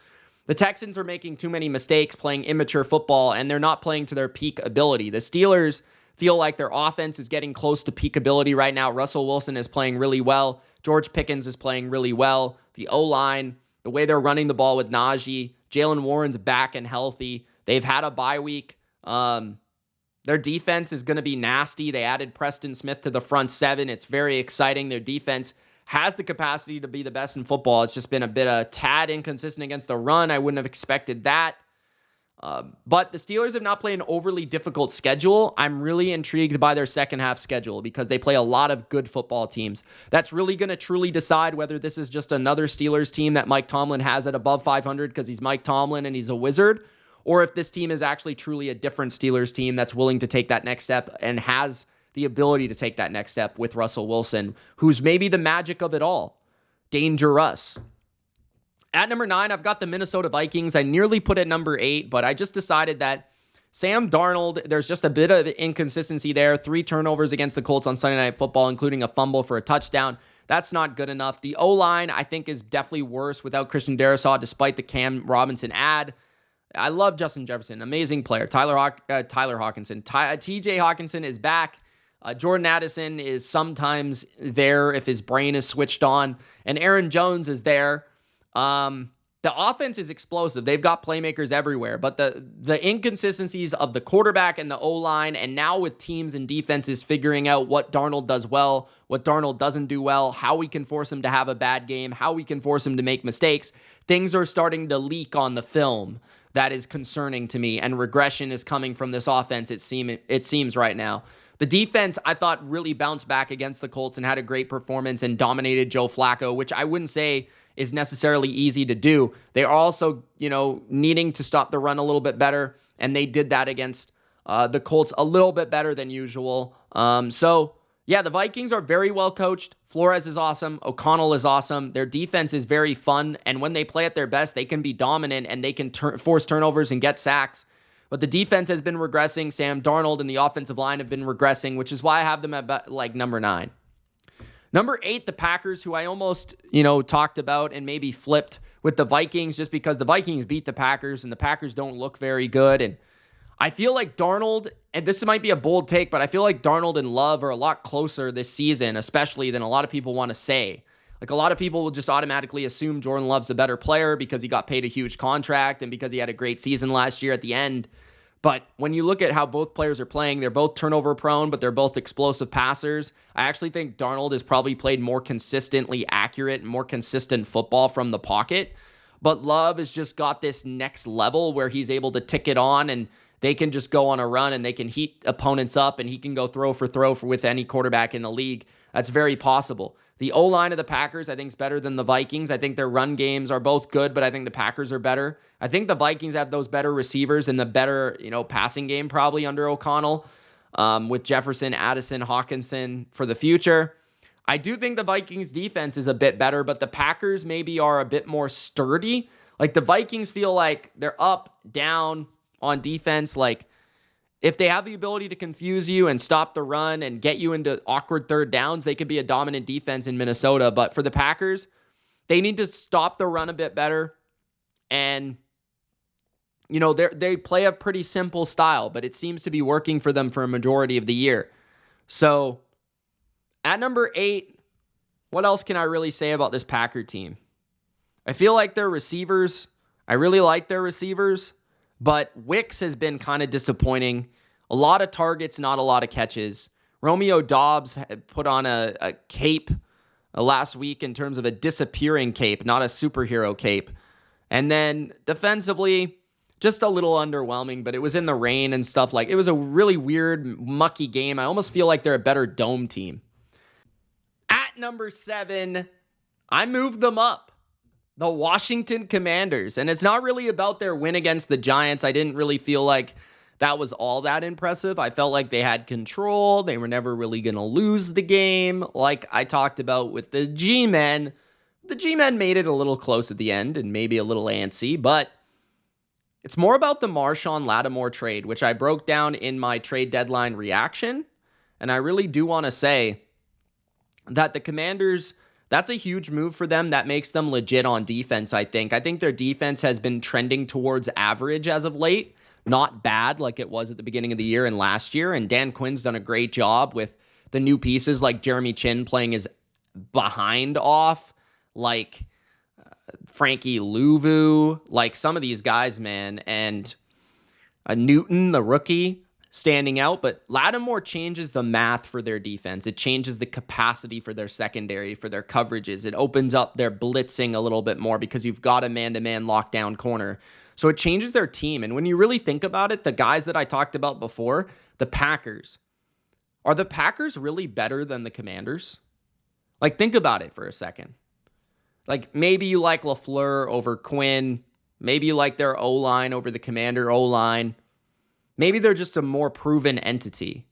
The Texans are making too many mistakes playing immature football, and they're not playing to their peak ability. The Steelers feel like their offense is getting close to peak ability right now. Russell Wilson is playing really well. George Pickens is playing really well. The O-line, the way they're running the ball with Najee, Jalen Warren's back and healthy. They've had a bye week. Their defense is going to be nasty. They added Preston Smith to the front seven. It's very exciting. Their defense has the capacity to be the best in football. It's just been a tad inconsistent against the run. I wouldn't have expected that. But the Steelers have not played an overly difficult schedule. I'm really intrigued by their second half schedule because they play a lot of good football teams. That's really going to truly decide whether this is just another Steelers team that Mike Tomlin has at above 500 because he's Mike Tomlin and he's a wizard, or if this team is actually truly a different Steelers team that's willing to take that next step and has the ability to take that next step with Russell Wilson, who's maybe the magic of it all. Dangerous. At number 9, I've got the Minnesota Vikings. I nearly put at number 8, but I just decided that Sam Darnold, there's just a bit of inconsistency there. 3 turnovers against the Colts on Sunday Night Football, including a fumble for a touchdown. That's not good enough. The O-line, I think, is definitely worse without Christian Darrisaw, despite the Cam Robinson ad. I love Justin Jefferson, amazing player. Tyler Hawkinson. TJ Hawkinson is back. Jordan Addison is sometimes there if his brain is switched on. And Aaron Jones is there. The offense is explosive. They've got playmakers everywhere, but the inconsistencies of the quarterback and the O-line, and now with teams and defenses figuring out what Darnold does well, what Darnold doesn't do well, how we can force him to have a bad game, how we can force him to make mistakes, things are starting to leak on the film. That is concerning to me, and regression is coming from this offense, it seems right now. The defense, I thought, really bounced back against the Colts and had a great performance and dominated Joe Flacco, which I wouldn't say is necessarily easy to do. They are also, needing to stop the run a little bit better, and they did that against the Colts a little bit better than usual. The Vikings are very well coached. Flores is awesome. O'Connell is awesome. Their defense is very fun, and when they play at their best, they can be dominant, and they can force turnovers and get sacks. But the defense has been regressing. Sam Darnold and the offensive line have been regressing, which is why I have them at number 9. Number 8, the Packers, who I almost, talked about and maybe flipped with the Vikings just because the Vikings beat the Packers and the Packers don't look very good. And I feel like Darnold, and this might be a bold take, but I feel like Darnold and Love are a lot closer this season, especially than a lot of people want to say. Like, a lot of people will just automatically assume Jordan Love's a better player because he got paid a huge contract and because he had a great season last year at the end. But when you look at how both players are playing, they're both turnover prone, but they're both explosive passers. I actually think Darnold has probably played more consistently accurate and more consistent football from the pocket. But Love has just got this next level where he's able to tick it on and they can just go on a run and they can heat opponents up and he can go throw for with any quarterback in the league. That's very possible. The O-line of the Packers, I think, is better than the Vikings. I think their run games are both good, but I think the Packers are better. I think the Vikings have those better receivers and the better, passing game probably under O'Connell with Jefferson, Addison, Hawkinson for the future. I do think the Vikings defense is a bit better, but the Packers maybe are a bit more sturdy. Like, the Vikings feel like they're up, down on defense. Like, if they have the ability to confuse you and stop the run and get you into awkward third downs, they could be a dominant defense in Minnesota. But for the Packers, they need to stop the run a bit better. And, they play a pretty simple style, but it seems to be working for them for a majority of the year. So at number 8, what else can I really say about this Packer team? I feel like their receivers, I really like their receivers, but Wicks has been kind of disappointing. A lot of targets, not a lot of catches. Romeo Doubs had put on a cape last week in terms of a disappearing cape, not a superhero cape. And then defensively, just a little underwhelming, but it was in the rain and stuff. It was a really weird, mucky game. I almost feel like they're a better dome team. At number 7, I moved them up. The Washington Commanders. And it's not really about their win against the Giants. I didn't really feel like that was all that impressive. I felt like they had control. They were never really going to lose the game. Like I talked about with the G-Men. The G-Men made it a little close at the end and maybe a little antsy, but it's more about the Marshawn Lattimore trade, which I broke down in my trade deadline reaction. And I really do want to say that the Commanders, that's a huge move for them. That makes them legit on defense, I think. I think their defense has been trending towards average as of late. Not bad like it was at the beginning of the year and last year. And Dan Quinn's done a great job with the new pieces like Jeremy Chin playing his behind off, like Frankie Louvu, like some of these guys, man. And Newton, the rookie, standing out. But Lattimore changes the math for their defense. It changes the capacity for their secondary, for their coverages. It opens up their blitzing a little bit more because you've got a man-to-man lockdown corner. So it changes their team. And when you really think about it, the guys that I talked about before, the Packers, are the Packers really better than the Commanders? Think about it for a second. Maybe you like LaFleur over Quinn. Maybe you like their O-line over the Commander O-line. Maybe they're just a more proven entity.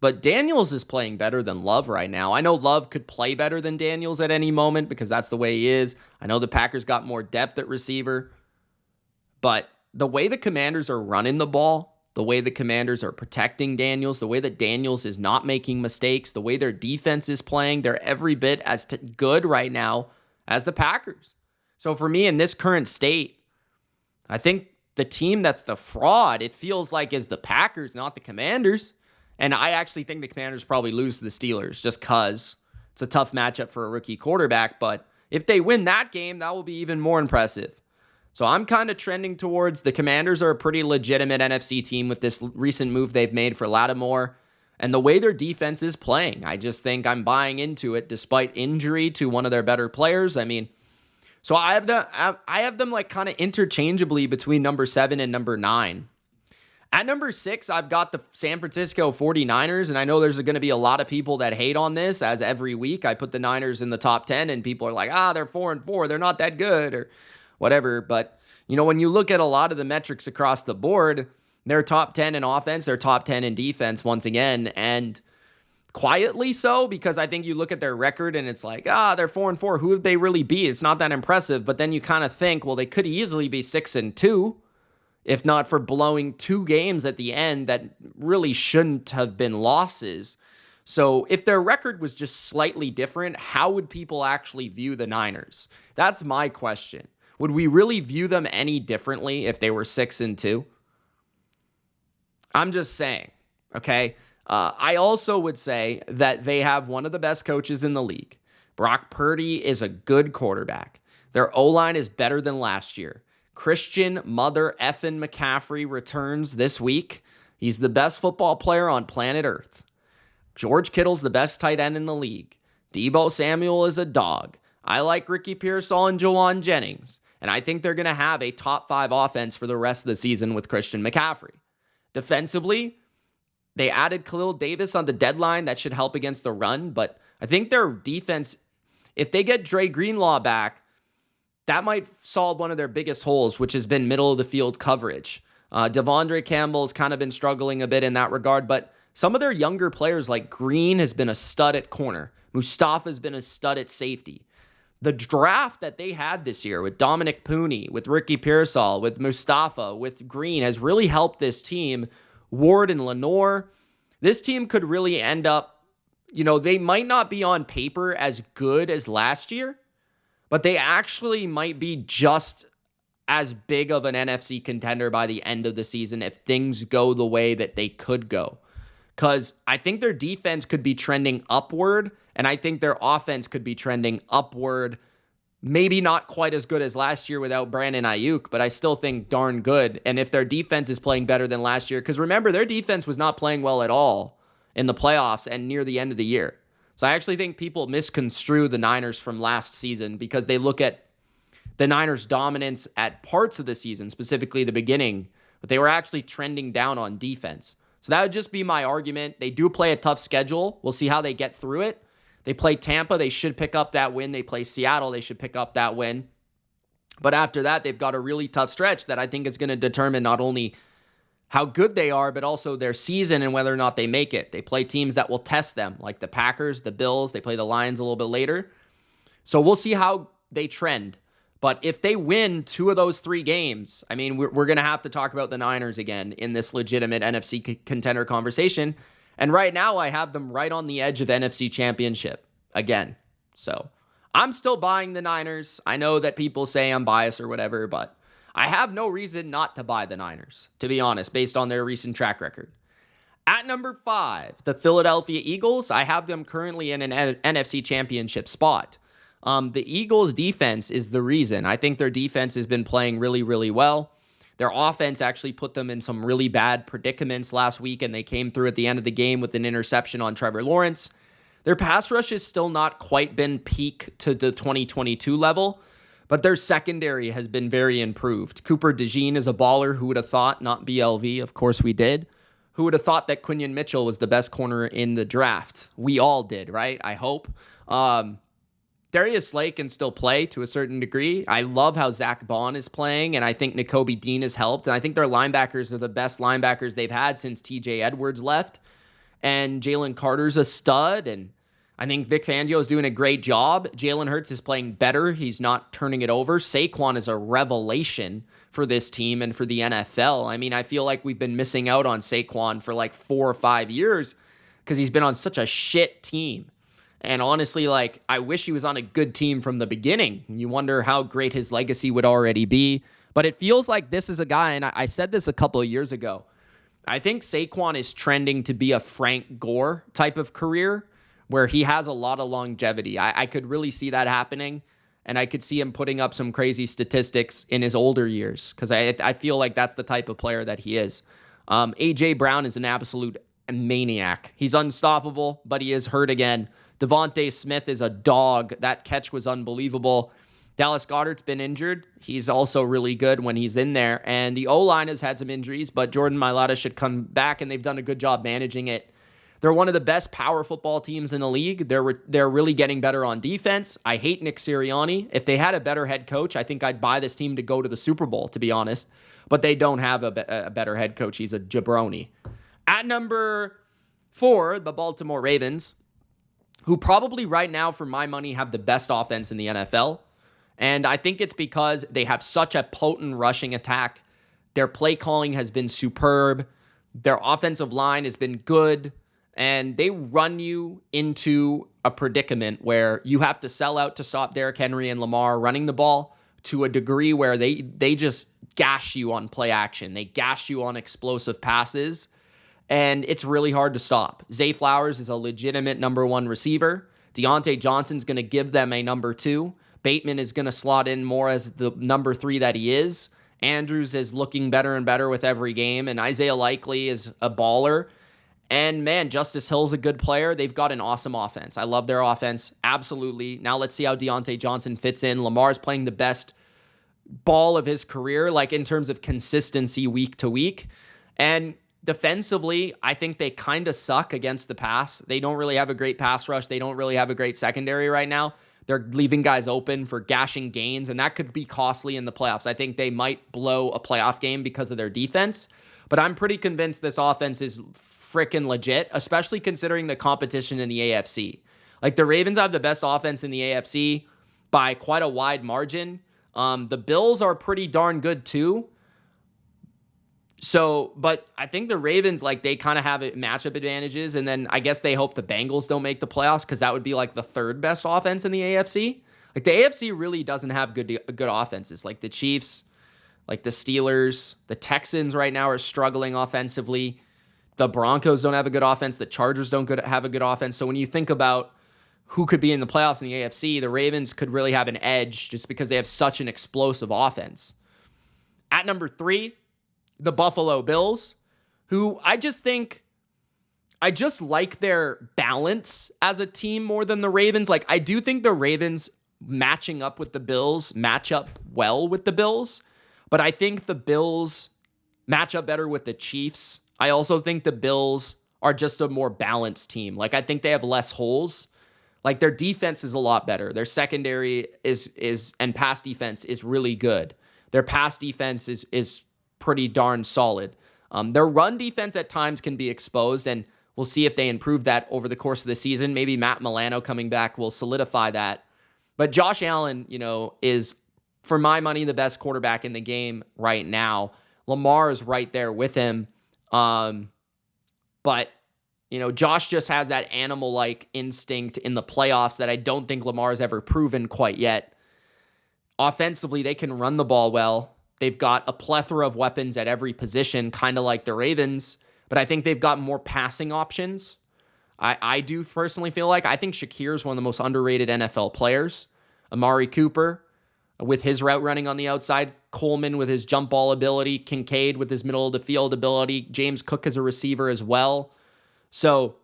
But Daniels is playing better than Love right now. I know Love could play better than Daniels at any moment because that's the way he is. I know the Packers got more depth at receiver. But the way the Commanders are running the ball, the way the Commanders are protecting Daniels, the way that Daniels is not making mistakes, the way their defense is playing, they're every bit as good right now as the Packers. So for me, in this current state, I think the team that's the fraud, it feels like, is the Packers, not the Commanders. And I actually think the Commanders probably lose to the Steelers just because it's a tough matchup for a rookie quarterback. But if they win that game, that will be even more impressive. So I'm kind of trending towards the Commanders are a pretty legitimate NFC team with this recent move they've made for Lattimore and the way their defense is playing. I just think I'm buying into it despite injury to one of their better players. So I have them kind of interchangeably between number 7 and number 9. At number 6, I've got the San Francisco 49ers, and I know there's going to be a lot of people that hate on this, as every week I put the Niners in the top 10, and people are like, they're 4-4, they're not that good, or whatever. But, when you look at a lot of the metrics across the board, they're top 10 in offense, they're top 10 in defense once again, and quietly so, because I think you look at their record and it's like, they're 4-4. Who would they really be? It's not that impressive. But then you kind of think, well, they could easily be 6-2, if not for blowing 2 games at the end that really shouldn't have been losses. So if their record was just slightly different, how would people actually view the Niners? That's my question. Would we really view them any differently if they were 6-2? I'm just saying, okay? I also would say that they have one of the best coaches in the league. Brock Purdy is a good quarterback. Their O-line is better than last year. Christian Mother effing McCaffrey returns this week. He's the best football player on planet Earth. George Kittle's the best tight end in the league. Deebo Samuel is a dog. I like Ricky Pearsall and Jawan Jennings. And I think they're going to have a top 5 offense for the rest of the season with Christian McCaffrey. Defensively, they added Khalil Davis on the deadline. That should help against the run. But I think their defense, if they get Dre Greenlaw back, that might solve one of their biggest holes, which has been middle of the field coverage. Devondre Campbell's kind of been struggling a bit in that regard. But some of their younger players like Green has been a stud at corner. Mustafa's been a stud at safety. The draft that they had this year with Dominic Pooney, with Ricky Pearsall, with Mustafa, with Green has really helped this team. Ward and Lenore, this team could really end up, they might not be on paper as good as last year, but they actually might be just as big of an NFC contender by the end of the season if things go the way that they could go. Because I think their defense could be trending upward, and I think their offense could be trending upward. Maybe not quite as good as last year without Brandon Ayuk, but I still think darn good. And if their defense is playing better than last year, because remember, their defense was not playing well at all in the playoffs and near the end of the year. So I actually think people misconstrue the Niners from last season because they look at the Niners' dominance at parts of the season, specifically the beginning, but they were actually trending down on defense. So that would just be my argument. They do play a tough schedule. We'll see how they get through it. They play Tampa. They should pick up that win. They play Seattle. They should pick up that win. But after that, they've got a really tough stretch that I think is going to determine not only how good they are, but also their season and whether or not they make it. They play teams that will test them, like the Packers, the Bills. They play the Lions a little bit later. So we'll see how they trend. But if they win 2 of those 3 games, I mean, we're going to have to talk about the Niners again in this legitimate NFC contender conversation. And right now, I have them right on the edge of NFC Championship again. So I'm still buying the Niners. I know that people say I'm biased or whatever, but I have no reason not to buy the Niners, to be honest, based on their recent track record. At number 5, the Philadelphia Eagles. I have them currently in an NFC Championship spot. The Eagles' defense is the reason. I think their defense has been playing really, really well. Their offense actually put them in some really bad predicaments last week, and they came through at the end of the game with an interception on Trevor Lawrence. Their pass rush has still not quite been peak to the 2022 level, but their secondary has been very improved. Cooper DeJean is a baller. Who would have thought? Not BLV. Of course we did. Who would have thought that Quinyon Mitchell was the best corner in the draft? We all did, right? I hope. Darius Slay can still play to a certain degree. I love how Zach Bond is playing, and I think Nakobe Dean has helped. And I think their linebackers are the best linebackers they've had since TJ Edwards left. And Jalen Carter's a stud, and I think Vic Fangio is doing a great job. Jalen Hurts is playing better. He's not turning it over. Saquon is a revelation for this team and for the NFL. I mean, I feel like we've been missing out on Saquon for like 4 or 5 years because he's been on such a shit team. And honestly, like, I wish he was on a good team from the beginning. You wonder how great his legacy would already be. But it feels like this is a guy, and I said this a couple of years ago. I think Saquon is trending to be a Frank Gore type of career where he has a lot of longevity. I could really see that happening, and I could see him putting up some crazy statistics in his older years because I feel like that's the type of player that he is. A.J. Brown is an absolute maniac. He's unstoppable, but he is hurt again. Devontae Smith is a dog. That catch was unbelievable. Dallas Goedert's been injured. He's also really good when he's in there. And the O-line has had some injuries, but Jordan Mailata should come back, and they've done a good job managing it. They're one of the best power football teams in the league. They're really getting better on defense. I hate Nick Sirianni. If they had a better head coach, I think I'd buy this team to go to the Super Bowl, to be honest. But they don't have a better head coach. He's a jabroni. At number 4, the Baltimore Ravens, who probably right now, for my money, have the best offense in the NFL. And I think it's because they have such a potent rushing attack. Their play calling has been superb. Their offensive line has been good. And they run you into a predicament where you have to sell out to stop Derrick Henry and Lamar running the ball to a degree where they just gash you on play action. They gash you on explosive passes. And it's really hard to stop. Zay Flowers is a legitimate number 1 receiver. Deontay Johnson's going to give them a number 2. Bateman is going to slot in more as the number 3 that he is. Andrews is looking better and better with every game. And Isaiah Likely is a baller. And man, Justice Hill's a good player. They've got an awesome offense. I love their offense. Absolutely. Now let's see how Deontay Johnson fits in. Lamar's playing the best ball of his career, like in terms of consistency week to week. And defensively, I think they kind of suck against the pass. They don't really have a great pass rush. They don't really have a great secondary right now. They're leaving guys open for gashing gains, and that could be costly in the playoffs. I think they might blow a playoff game because of their defense, but I'm pretty convinced this offense is freaking legit, especially considering the competition in the AFC. Like, the Ravens have the best offense in the AFC by quite a wide margin. The Bills are pretty darn good too. So, but I think the Ravens, like, they kind of have matchup advantages, and then I guess they hope the Bengals don't make the playoffs because that would be like the 3rd best offense in the AFC. Like the AFC really doesn't have good offenses. Like the Chiefs, like the Steelers, the Texans right now are struggling offensively. The Broncos don't have a good offense. The Chargers don't have a good offense. So when you think about who could be in the playoffs in the AFC, the Ravens could really have an edge just because they have such an explosive offense. At number 3, the Buffalo Bills, who I just like their balance as a team more than the Ravens. Like, I do think the Ravens matching up with the Bills match up well with the Bills, but I think the Bills match up better with the Chiefs. I also think the Bills are just a more balanced team. Like, I think they have less holes. Like, their defense is a lot better. Their secondary and pass defense is really good. Their pass defense is pretty darn solid. Their run defense at times can be exposed, and we'll see if they improve that over the course of the season. Maybe Matt Milano coming back will solidify that. But Josh Allen, is, for my money, the best quarterback in the game right now. Lamar is right there with him. But Josh just has that animal-like instinct in the playoffs that I don't think Lamar's ever proven quite yet. Offensively, they can run the ball well. They've got a plethora of weapons at every position, kind of like the Ravens, but I think they've got more passing options. I do personally feel like I think Shakir is one of the most underrated NFL players. Amari Cooper with his route running on the outside, Coleman with his jump ball ability, Kincaid with his middle of the field ability, James Cook as a receiver as well. So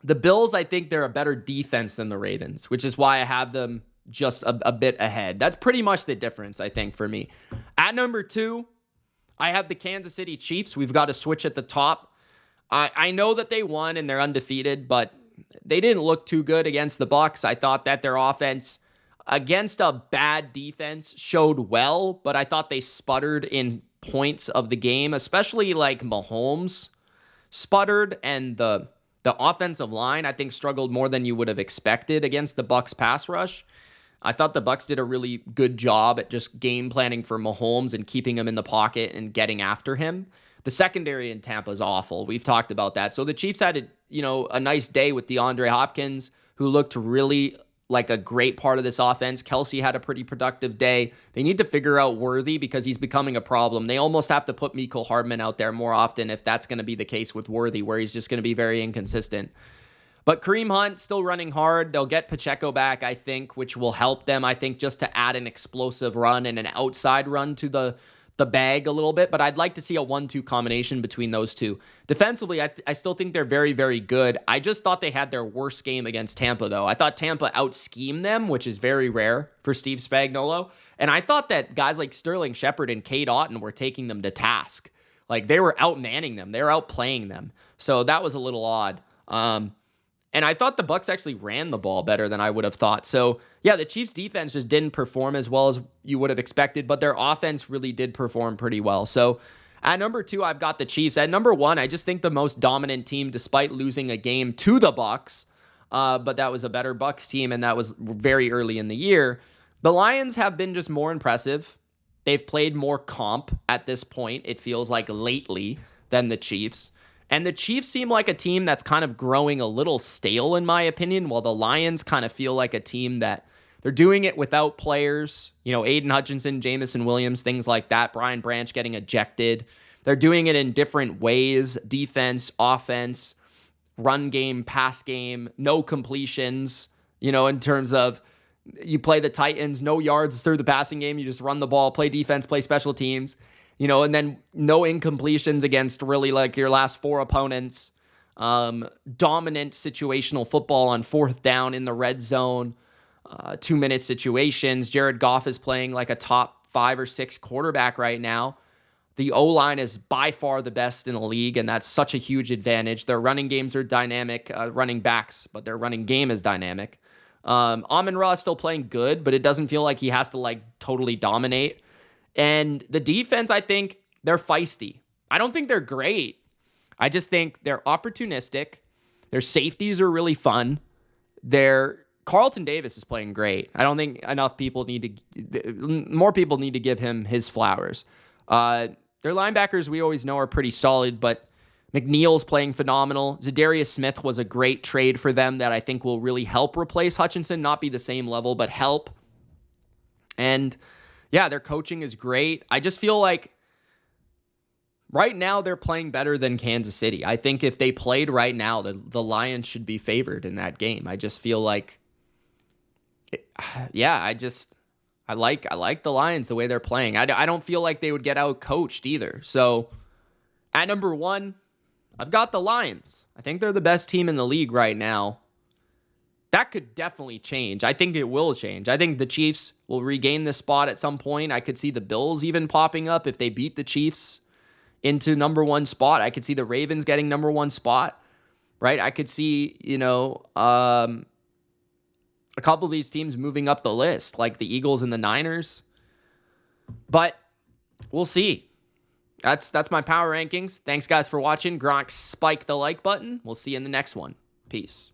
the Bills, I think they're a better defense than the Ravens, which is why I have them just a bit ahead. That's pretty much the difference, I think, for me. At number 2, I have the Kansas City Chiefs. We've got a switch at the top. I know that they won and they're undefeated, but they didn't look too good against the Bucs. I thought that their offense against a bad defense showed well, but I thought they sputtered in points of the game, especially like Mahomes sputtered, and the offensive line, I think, struggled more than you would have expected against the Bucs pass rush. I thought the Bucs did a really good job at just game planning for Mahomes and keeping him in the pocket and getting after him. The secondary in Tampa is awful. We've talked about that. So the Chiefs had a nice day with DeAndre Hopkins, who looked really like a great part of this offense. Kelsey had a pretty productive day. They need to figure out Worthy because he's becoming a problem. They almost have to put Mecole Hardman out there more often if that's going to be the case with Worthy, where he's just going to be very inconsistent. But Kareem Hunt still running hard. They'll get Pacheco back, I think, which will help them, I think, just to add an explosive run and an outside run to the bag a little bit. But I'd like to see a 1-2 combination between those two. Defensively, I still think they're very, very good. I just thought they had their worst game against Tampa, though. I thought Tampa out-schemed them, which is very rare for Steve Spagnuolo. And I thought that guys like Sterling Shepard and Cade Otton were taking them to task. Like, they were outmanning them. They were outplaying them. So that was a little odd. And I thought the Bucs actually ran the ball better than I would have thought. So, yeah, the Chiefs' defense just didn't perform as well as you would have expected, but their offense really did perform pretty well. So, at number 2, I've got the Chiefs. At number 1, I just think the most dominant team, despite losing a game to the Bucs, but that was a better Bucs team, and that was very early in the year. The Lions have been just more impressive. They've played more comp at this point, it feels like lately, than the Chiefs. And the Chiefs seem like a team that's kind of growing a little stale, in my opinion, while the Lions kind of feel like a team that they're doing it without players. Aiden Hutchinson, Jamison Williams, things like that. Brian Branch getting ejected. They're doing it in different ways: defense, offense, run game, pass game, no completions. In terms of you play the Titans, no yards through the passing game. You just run the ball, play defense, play special teams. And then no incompletions against really like your last 4 opponents. Dominant situational football on 4th down in the red zone. 2-minute situations. Jared Goff is playing like a top 5 or 6 quarterback right now. The O-line is by far the best in the league, and that's such a huge advantage. Their running games are dynamic, running backs, but their running game is dynamic. Amon-Ra is still playing good, but it doesn't feel like he has to totally dominate. And the defense, I think, they're feisty. I don't think they're great. I just think they're opportunistic. Their safeties are really fun. Carlton Davis is playing great. I don't think more people need to give him his flowers. Their linebackers, we always know, are pretty solid, but McNeil's playing phenomenal. Zadarius Smith was a great trade for them that I think will really help replace Hutchinson. Not be the same level, but help. And yeah, their coaching is great. I just feel like right now they're playing better than Kansas City. I think if they played right now, the Lions should be favored in that game. I just feel like, I like the Lions the way they're playing. I don't feel like they would get out coached either. So at number 1, I've got the Lions. I think they're the best team in the league right now. That could definitely change. I think it will change. I think the Chiefs will regain this spot at some point. I could see the Bills even popping up if they beat the Chiefs into number 1 spot. I could see the Ravens getting number 1 spot, right? I could see, a couple of these teams moving up the list, like the Eagles and the Niners. But we'll see. That's my power rankings. Thanks, guys, for watching. Gronk, spike the like button. We'll see you in the next one. Peace.